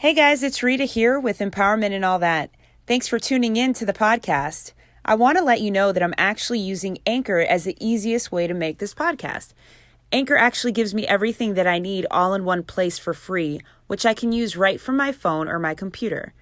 Hey guys, it's Rita here with Empowerment and All That. Thanks for tuning in to the podcast. I want to let you know that I'm actually using Anchor as the easiest way to make this podcast. Anchor actually gives me everything that I need all in one place for free, which I can use right from my phone or my computer.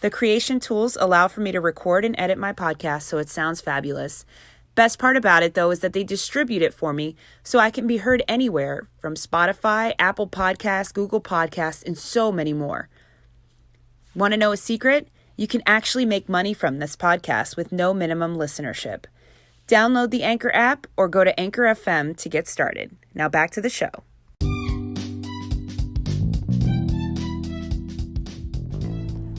The creation tools allow for me to record and edit my podcast so it sounds fabulous. Best part about it, though, is that they distribute it for me so I can be heard anywhere from Spotify, Apple Podcasts, Google Podcasts, and so many more. Want to know a secret? You can actually make money from this podcast with no minimum listenership. Download the Anchor app or go to Anchor FM to get started. Now back to the show.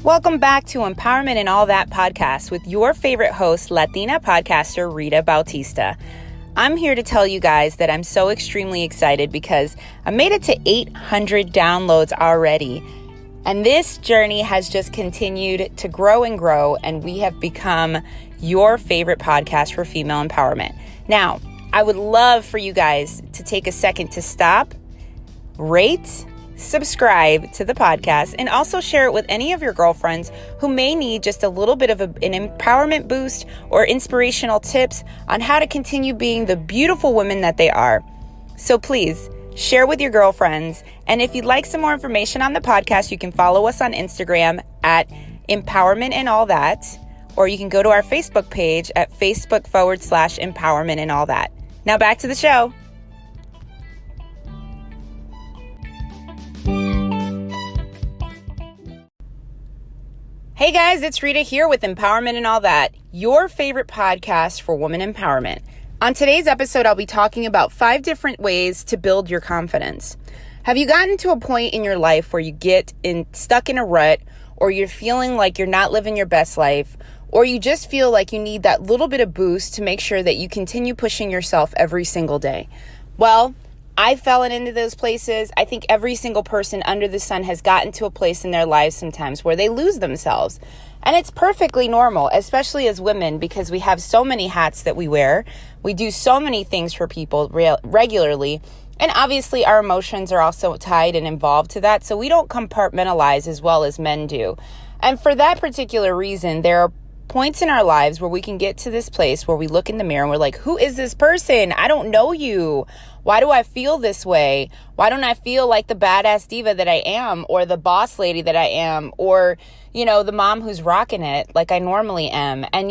Welcome back to Empowerment and All That podcast with your favorite host, Latina podcaster Rita Bautista. I'm here to tell you guys that I'm so extremely excited because I made it to 800 downloads already. And this journey has just continued to grow and grow, and we have become your favorite podcast for female empowerment. Now, I would love for you guys to take a second to stop, rate, subscribe to the podcast, and also share it with any of your girlfriends who may need just a little bit of an empowerment boost or inspirational tips on how to continue being the beautiful women that they are. So please, share with your girlfriends. And if you'd like some more information on the podcast, you can follow us on Instagram at Empowerment and All That, or you can go to our Facebook page at Facebook.com/Empowerment and All That. Now back to the show. Hey guys, it's Rita here with Empowerment and All That, your favorite podcast for woman empowerment. On today's episode, I'll be talking about 5 different ways to build your confidence. Have you gotten to a point in your life where you get stuck in a rut, or you're feeling like you're not living your best life, or you just feel like you need that little bit of boost to make sure that you continue pushing yourself every single day? Well, I've fallen into those places. I think every single person under the sun has gotten to a place in their lives sometimes where they lose themselves. And it's perfectly normal, especially as women, because we have so many hats that we wear. We do so many things for people regularly. And obviously our emotions are also tied and involved to that. So we don't compartmentalize as well as men do. And for that particular reason, there are points in our lives where we can get to this place where we look in the mirror and we're like, who is this person? I don't know you. Why do I feel this way? Why don't I feel like the badass diva that I am, or the boss lady that I am, or, the mom who's rocking it like I normally am? And,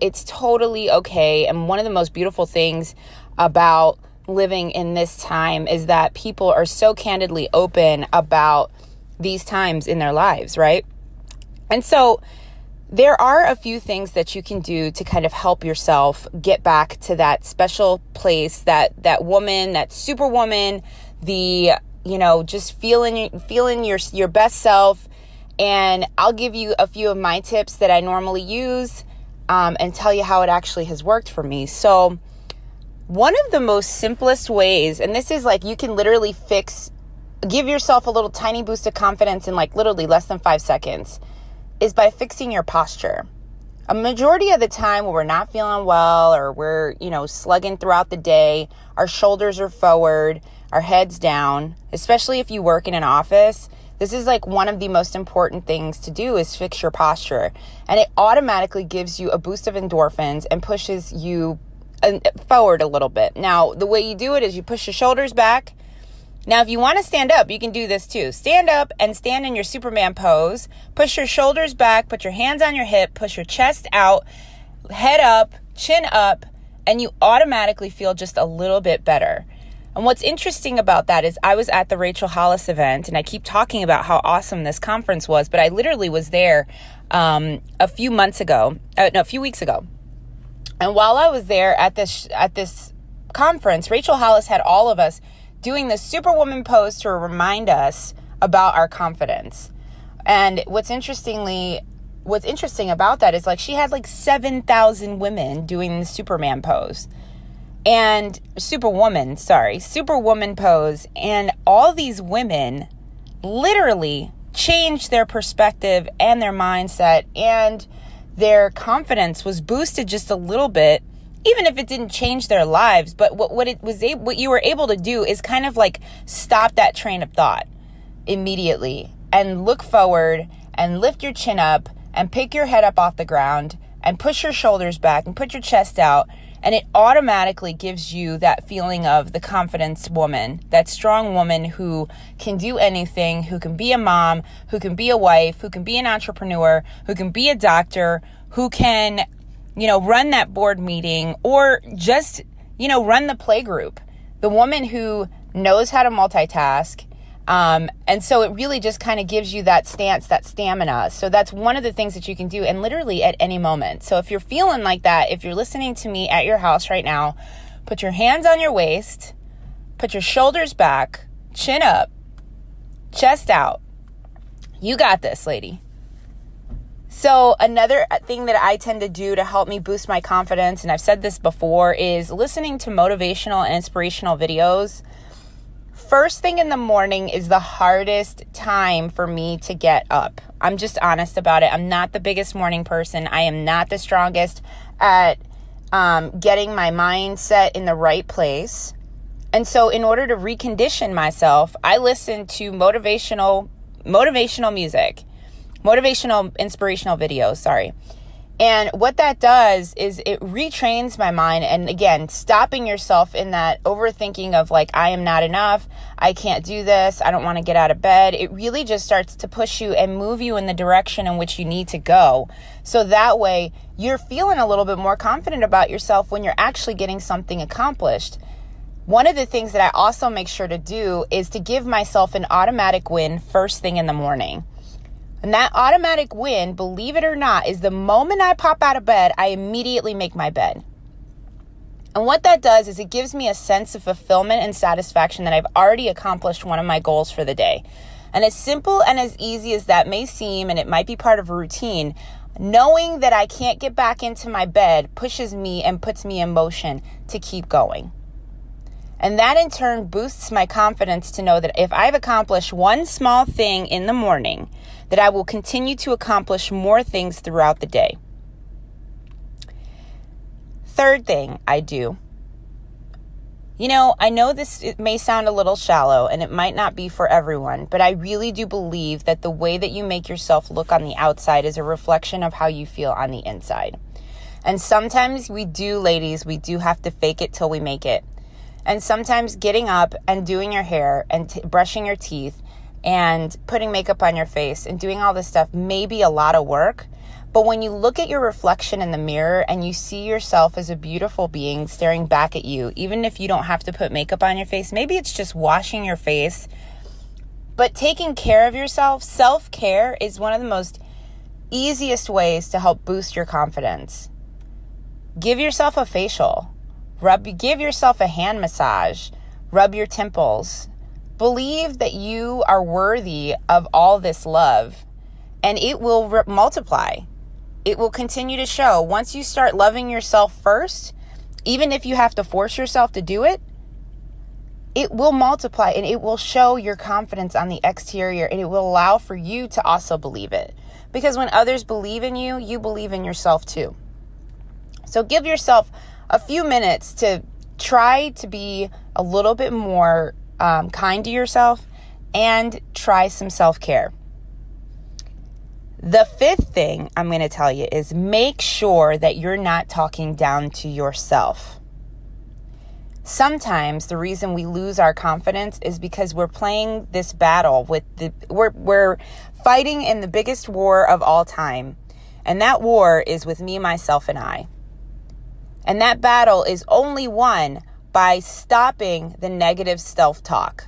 it's totally okay. And one of the most beautiful things about living in this time is that people are so candidly open about these times in their lives, right? And so there are a few things that you can do to kind of help yourself get back to that special place, that woman, that superwoman, just feeling your best self. And I'll give you a few of my tips that I normally use and tell you how it actually has worked for me. So one of the most simplest ways, and this is like you can literally give yourself a little tiny boost of confidence in like literally less than 5 seconds, is by fixing your posture. A majority of the time when we're not feeling well, or we're, slugging throughout the day, our shoulders are forward, our head's down, especially if you work in an office. This is like one of the most important things to do is fix your posture. And it automatically gives you a boost of endorphins and pushes you forward a little bit. Now, the way you do it is you push your shoulders back. Now, if you want to stand up, you can do this too. Stand up and stand in your Superman pose. Push your shoulders back, put your hands on your hip, push your chest out, head up, chin up, and you automatically feel just a little bit better. And what's interesting about that is I was at the Rachel Hollis event, and I keep talking about how awesome this conference was, but I literally was there a few weeks ago. And while I was there at this conference, Rachel Hollis had all of us doing the Superwoman pose to remind us about our confidence. And what's interesting about that is like she had like 7,000 women doing the Superman pose and Superwoman pose. And all these women literally changed their perspective and their mindset, and their confidence was boosted just a little bit, even if it didn't change their lives. But what you were able to do is kind of like stop that train of thought immediately and look forward and lift your chin up and pick your head up off the ground and push your shoulders back and put your chest out. And it automatically gives you that feeling of the confidence woman, that strong woman who can do anything, who can be a mom, who can be a wife, who can be an entrepreneur, who can be a doctor, who can, run that board meeting or just, run the play group. The woman who knows how to multitask. And so it really just kind of gives you that stance, that stamina. So that's one of the things that you can do, and literally at any moment. So if you're feeling like that, if you're listening to me at your house right now, put your hands on your waist, put your shoulders back, chin up, chest out. You got this, lady. So another thing that I tend to do to help me boost my confidence, and I've said this before, is listening to motivational and inspirational videos. First thing in the morning is the hardest time for me to get up. I'm just honest about it. I'm not the biggest morning person. I am not the strongest at getting my mindset in the right place. And so in order to recondition myself, I listen to motivational music, motivational, inspirational videos, sorry. And what that does is it retrains my mind. And again, stopping yourself in that overthinking of like, I am not enough. I can't do this. I don't want to get out of bed. It really just starts to push you and move you in the direction in which you need to go. So that way you're feeling a little bit more confident about yourself when you're actually getting something accomplished. One of the things that I also make sure to do is to give myself an automatic win first thing in the morning. And that automatic win, believe it or not, is the moment I pop out of bed, I immediately make my bed. And what that does is it gives me a sense of fulfillment and satisfaction that I've already accomplished one of my goals for the day. And as simple and as easy as that may seem, and it might be part of a routine, knowing that I can't get back into my bed pushes me and puts me in motion to keep going. And that in turn boosts my confidence to know that if I've accomplished one small thing in the morning, that I will continue to accomplish more things throughout the day. Third thing I do. I know it may sound a little shallow and it might not be for everyone, but I really do believe that the way that you make yourself look on the outside is a reflection of how you feel on the inside. And sometimes we do have to fake it till we make it. And sometimes getting up and doing your hair and brushing your teeth and putting makeup on your face and doing all this stuff may be a lot of work. But when you look at your reflection in the mirror and you see yourself as a beautiful being staring back at you, even if you don't have to put makeup on your face, maybe it's just washing your face. But taking care of yourself, self-care is one of the most easiest ways to help boost your confidence. Give yourself a facial. Give yourself a hand massage. Rub your temples. Believe that you are worthy of all this love, and it will multiply. It will continue to show. Once you start loving yourself first, even if you have to force yourself to do it, it will multiply and it will show your confidence on the exterior, and it will allow for you to also believe it. Because when others believe in you, you believe in yourself too. So give yourself a few minutes to try to be a little bit more kind to yourself and try some self-care. The fifth thing I'm going to tell you is make sure that you're not talking down to yourself. Sometimes the reason we lose our confidence is because we're playing this battle we're fighting in the biggest war of all time. And that war is with me, myself, and I. And that battle is only won by stopping the negative self-talk.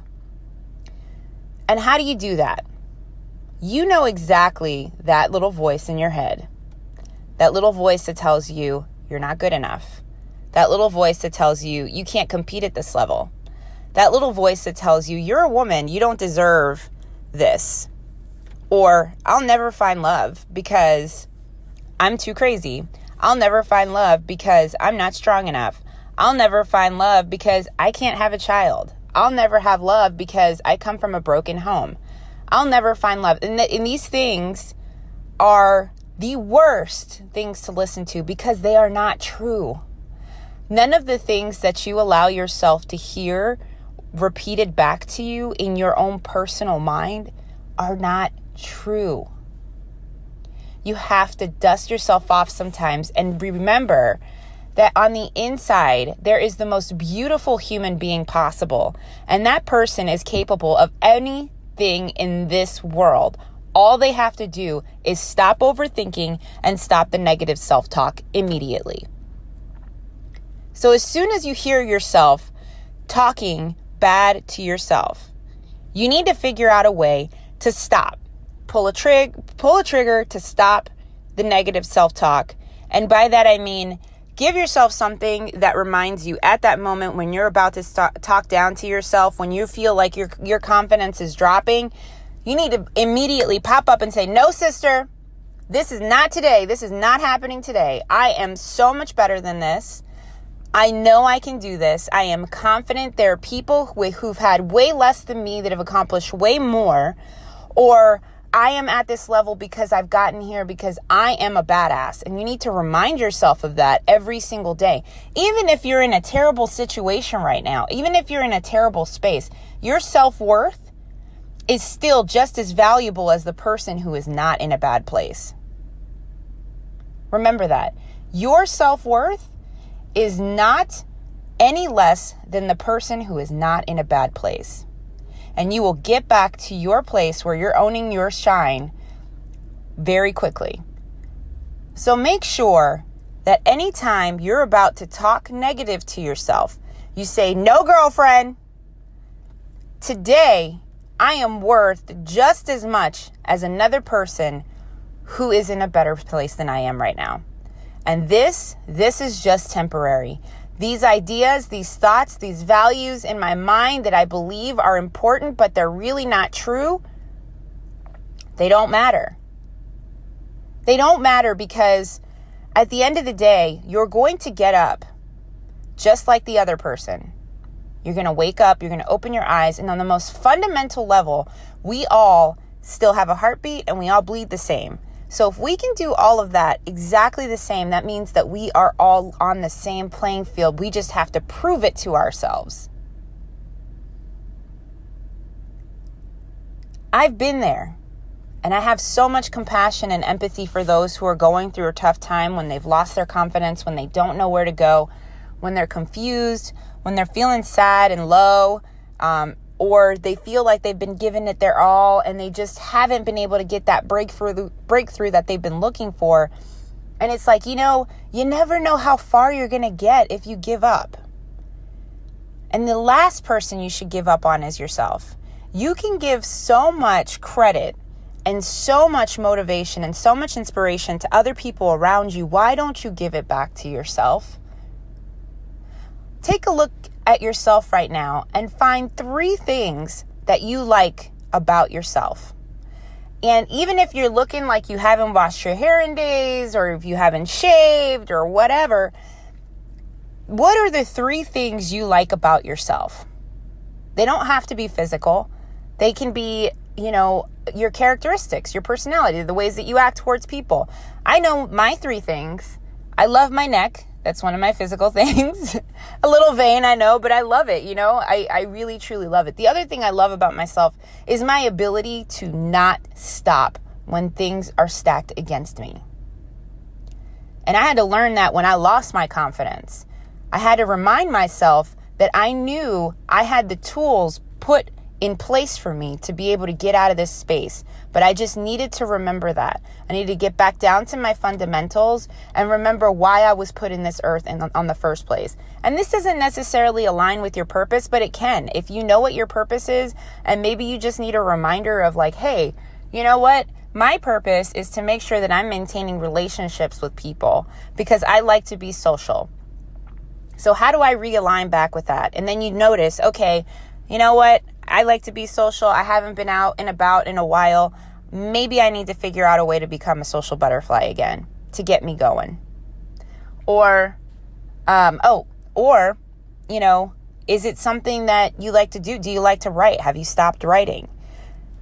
And how do you do that? You know exactly that little voice in your head. That little voice that tells you you're not good enough. That little voice that tells you you can't compete at this level. That little voice that tells you you're a woman, you don't deserve this. Or I'll never find love because I'm too crazy. I'll never find love because I'm not strong enough. I'll never find love because I can't have a child. I'll never have love because I come from a broken home. I'll never find love. And these things are the worst things to listen to because they are not true. None of the things that you allow yourself to hear repeated back to you in your own personal mind are not true. You have to dust yourself off sometimes and remember that on the inside, there is the most beautiful human being possible. And that person is capable of anything in this world. All they have to do is stop overthinking and stop the negative self-talk immediately. So as soon as you hear yourself talking bad to yourself, you need to figure out a way to stop. Pull a trigger to stop the negative self-talk. And by that, I mean, give yourself something that reminds you at that moment when you're about to talk down to yourself, when you feel like your confidence is dropping. You need to immediately pop up and say, no, sister, this is not today. This is not happening today. I am so much better than this. I know I can do this. I am confident. There are people who've had way less than me that have accomplished way more. Or I am at this level because I've gotten here because I am a badass. And you need to remind yourself of that every single day. Even if you're in a terrible situation right now, even if you're in a terrible space, your self-worth is still just as valuable as the person who is not in a bad place. Remember that. Your self-worth is not any less than the person who is not in a bad place. And you will get back to your place where you're owning your shine very quickly. So make sure that anytime you're about to talk negative to yourself, you say, no, girlfriend, today I am worth just as much as another person who is in a better place than I am right now. And this is just temporary. These ideas, these thoughts, these values in my mind that I believe are important, but they're really not true, they don't matter. They don't matter because at the end of the day, you're going to get up just like the other person. You're going to wake up, you're going to open your eyes, and on the most fundamental level, we all still have a heartbeat and we all bleed the same. So if we can do all of that exactly the same, that means that we are all on the same playing field. We just have to prove it to ourselves. I've been there, and I have so much compassion and empathy for those who are going through a tough time when they've lost their confidence, when they don't know where to go, when they're confused, when they're feeling sad and low, or they feel like they've been giving it their all and they just haven't been able to get that breakthrough that they've been looking for. And it's like, you never know how far you're going to get if you give up. And the last person you should give up on is yourself. You can give so much credit and so much motivation and so much inspiration to other people around you. Why don't you give it back to yourself? Take a look at yourself right now and find 3 things that you like about yourself. And even if you're looking like you haven't washed your hair in days, or if you haven't shaved or whatever, what are the 3 things you like about yourself? They don't have to be physical. They can be, your characteristics, your personality, the ways that you act towards people. I know my 3 things. I love my neck. That's one of my physical things. A little vain, I know, but I love it. I really, truly love it. The other thing I love about myself is my ability to not stop when things are stacked against me. And I had to learn that when I lost my confidence. I had to remind myself that I knew I had the tools put in place for me to be able to get out of this space. But I just needed to remember that. I needed to get back down to my fundamentals and remember why I was put in this earth on the first place. And this doesn't necessarily align with your purpose, but it can. If you know what your purpose is, and maybe you just need a reminder of like, hey, you know what? My purpose is to make sure that I'm maintaining relationships with people because I like to be social. So how do I realign back with that? And then you notice, okay, you know what? I like to be social. I haven't been out and about in a while. Maybe I need to figure out a way to become a social butterfly again to get me going. Or, is it something that you like to do? Do you like to write? Have you stopped writing?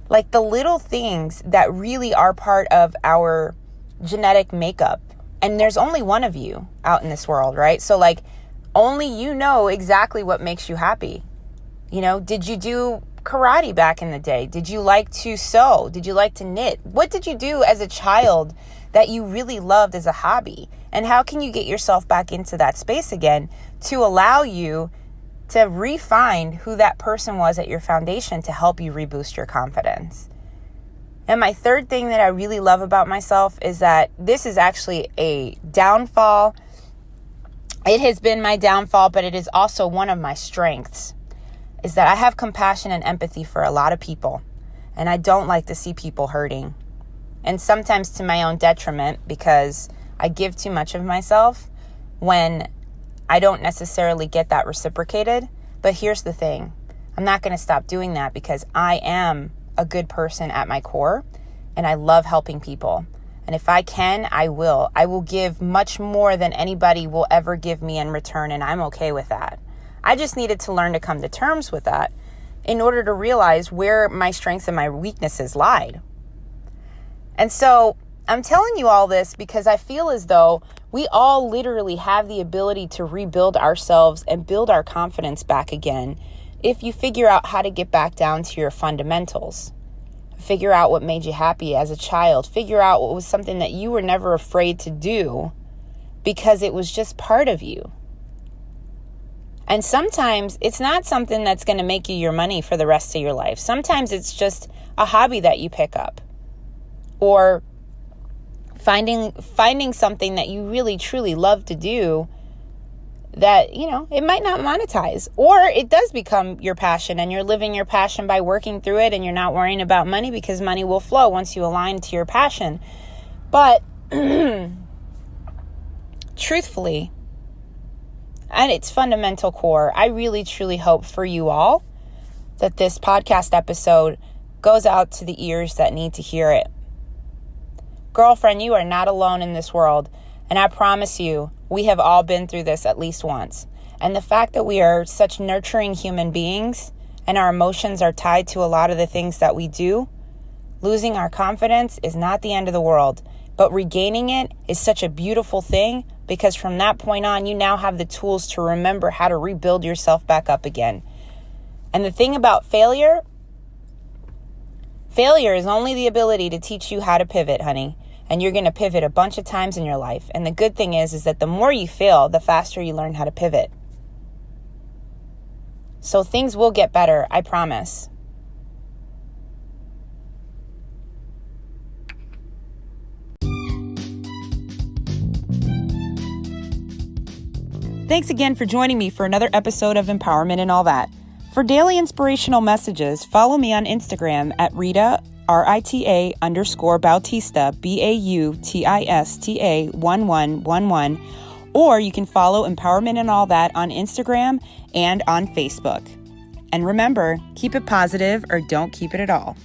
Like the little things that really are part of our genetic makeup. And there's only one of you out in this world, right? So like only you know exactly what makes you happy. Did you do karate back in the day? Did you like to sew? Did you like to knit? What did you do as a child that you really loved as a hobby? And how can you get yourself back into that space again to allow you to refine who that person was at your foundation to help you reboost your confidence? And my third thing that I really love about myself is that this is actually a downfall. It has been my downfall, but it is also one of my strengths, is that I have compassion and empathy for a lot of people. And I don't like to see people hurting. And sometimes to my own detriment, because I give too much of myself when I don't necessarily get that reciprocated. But here's the thing. I'm not going to stop doing that because I am a good person at my core, and I love helping people. And if I can, I will. I will give much more than anybody will ever give me in return, and I'm okay with that. I just needed to learn to come to terms with that in order to realize where my strengths and my weaknesses lied. And so I'm telling you all this because I feel as though we all literally have the ability to rebuild ourselves and build our confidence back again if you figure out how to get back down to your fundamentals. Figure out what made you happy as a child. Figure out what was something that you were never afraid to do because it was just part of you. And sometimes it's not something that's going to make you your money for the rest of your life. Sometimes it's just a hobby that you pick up. Or finding something that you really truly love to do that, it might not monetize, or it does become your passion and you're living your passion by working through it and you're not worrying about money because money will flow once you align to your passion. But truthfully, at its fundamental core, I really truly hope for you all that this podcast episode goes out to the ears that need to hear it. Girlfriend, you are not alone in this world. And I promise you, we have all been through this at least once. And the fact that we are such nurturing human beings and our emotions are tied to a lot of the things that we do, losing our confidence is not the end of the world. But regaining it is such a beautiful thing because from that point on, you now have the tools to remember how to rebuild yourself back up again. And the thing about failure is only the ability to teach you how to pivot, honey. And you're going to pivot a bunch of times in your life. And the good thing is that the more you fail, the faster you learn how to pivot. So things will get better, I promise. Thanks again for joining me for another episode of Empowerment and All That. For daily inspirational messages, follow me on Instagram at Rita, Rita_Bautista, Bautista 1111, or you can follow Empowerment and All That on Instagram and on Facebook. And remember, keep it positive or don't keep it at all.